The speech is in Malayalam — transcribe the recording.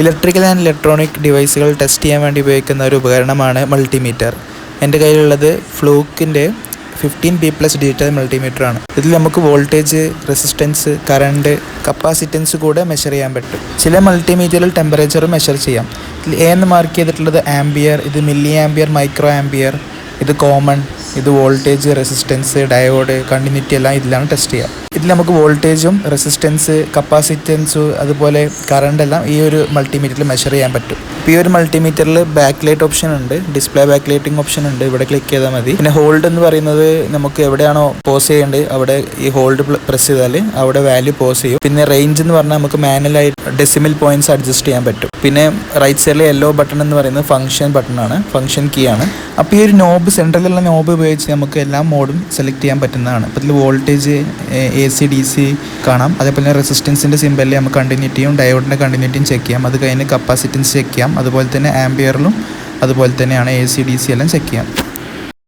ഇലക്ട്രിക്കൽ ആൻഡ് ഇലക്ട്രോണിക് ഡിവൈസുകൾ ടെസ്റ്റ് ചെയ്യാൻ വേണ്ടി ഉപയോഗിക്കുന്ന ഒരു ഉപകരണമാണ് മൾട്ടിമീറ്റർ. എൻ്റെ കയ്യിലുള്ളത് ഫ്ലൂക്കിൻ്റെ 15P+ ഡിജിറ്റൽ മൾട്ടിമീറ്റർ ആണ്. ഇതിൽ നമുക്ക് വോൾട്ടേജ്, റെസിസ്റ്റൻസ്, കറണ്ട്, കപ്പാസിറ്റൻസ് കൂടെ മെഷർ ചെയ്യാൻ പറ്റും. ചില മൾട്ടിമീറ്ററിൽ ടെമ്പറേച്ചർ മെഷർ ചെയ്യാം. ഇതിൽ എ എന്ന് മാർക്ക് ചെയ്തിട്ടുള്ളത് ആംബിയർ, ഇത് മില്ലി ആംബിയർ, മൈക്രോ ആംബിയർ, ഇത് കോമൺ, ഇത് വോൾട്ടേജ്, റെസിസ്റ്റൻസ്, ഡയോഡ്, കണ്ടിന്യൂറ്റി എല്ലാം ഇതിലാണ് ടെസ്റ്റ് ചെയ്യുക. ഇതിൽ നമുക്ക് വോൾട്ടേജും റെസിസ്റ്റൻസ്, കപ്പാസിറ്റൻസ്, അതുപോലെ കറണ്ട് എല്ലാം ഈ ഒരു മൾട്ടിമീറ്ററിൽ മെഷർ ചെയ്യാൻ പറ്റും. ഇപ്പോൾ ഈ ഒരു മൾട്ടിമീറ്ററിൽ ബാക്ക് ലൈറ്റ് ഓപ്ഷൻ ഉണ്ട്, ഡിസ്പ്ലേ ബാക്ക് ലൈറ്റിംഗ് ഓപ്ഷൻ ഉണ്ട്. ഇവിടെ ക്ലിക്ക് ചെയ്താൽ മതി. പിന്നെ ഹോൾഡ് എന്ന് പറയുന്നത് നമുക്ക് എവിടെയാണോ പോസ് ചെയ്യേണ്ടത് അവിടെ ഈ ഹോൾഡ് പ്രസ് ചെയ്താൽ അവിടെ വാല്യൂ പോസ് ചെയ്യും. പിന്നെ റേഞ്ച് എന്ന് പറഞ്ഞാൽ നമുക്ക് മാനുവലായി ഡെസിമൽ പോയിന്റ്സ് അഡ്ജസ്റ്റ് ചെയ്യാൻ പറ്റും. പിന്നെ റൈറ്റ് സൈഡിലെ യെല്ലോ ബട്ടൺ എന്ന് പറയുന്നത് ഫംഗ്ഷൻ ബട്ടൺ ആണ്, ഫംഗ്ഷൻ കീ ആണ്. അപ്പോൾ ഈ ഒരു നോബ്, സെൻട്രലിലുള്ള നോബ് ഉപയോഗിച്ച് നമുക്ക് എല്ലാ മോഡും സെലക്ട് ചെയ്യാൻ പറ്റുന്നതാണ്. അപ്പോൾ ഇതിൽ വോൾട്ടേജ്, AC, DC കാണാം. അതേപോലെ റെസിസ്റ്റൻസിൻ്റെ സിമ്പലിൽ നമുക്ക് കണ്ടിന്യൂറ്റിയും ഡയോഡിൻ്റെ കണ്ടിന്യൂറ്റിയും ചെക്ക് ചെയ്യാം. അത് കഴിഞ്ഞ് കപ്പാസിറ്റൻസ് ചെക്ക് ചെയ്യാം. അതുപോലെ തന്നെ ആംബിയറിലും അതുപോലെ തന്നെയാണ് AC, DC എല്ലാം ചെക്ക് ചെയ്യാം.